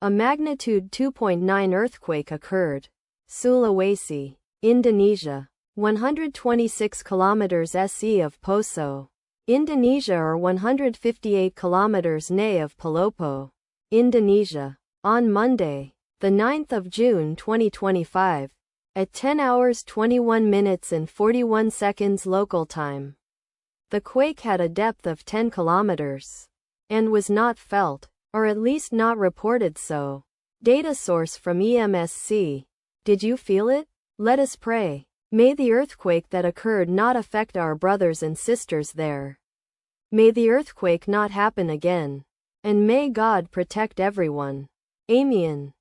A magnitude 2.9 earthquake occurred. Sulawesi, Indonesia. 126 kilometers SE of Poso, Indonesia, or 158 kilometers NE of Palopo, Indonesia. On Monday, the 9th of June 2025, at 10 hours 21 minutes and 41 seconds local time. The quake had a depth of 10 kilometers and was not felt, or at least not reported so. Data source from EMSC. Did you feel it? Let us pray. May the earthquake that occurred not affect our brothers and sisters there. May the earthquake not happen again. And may God protect everyone. Amen.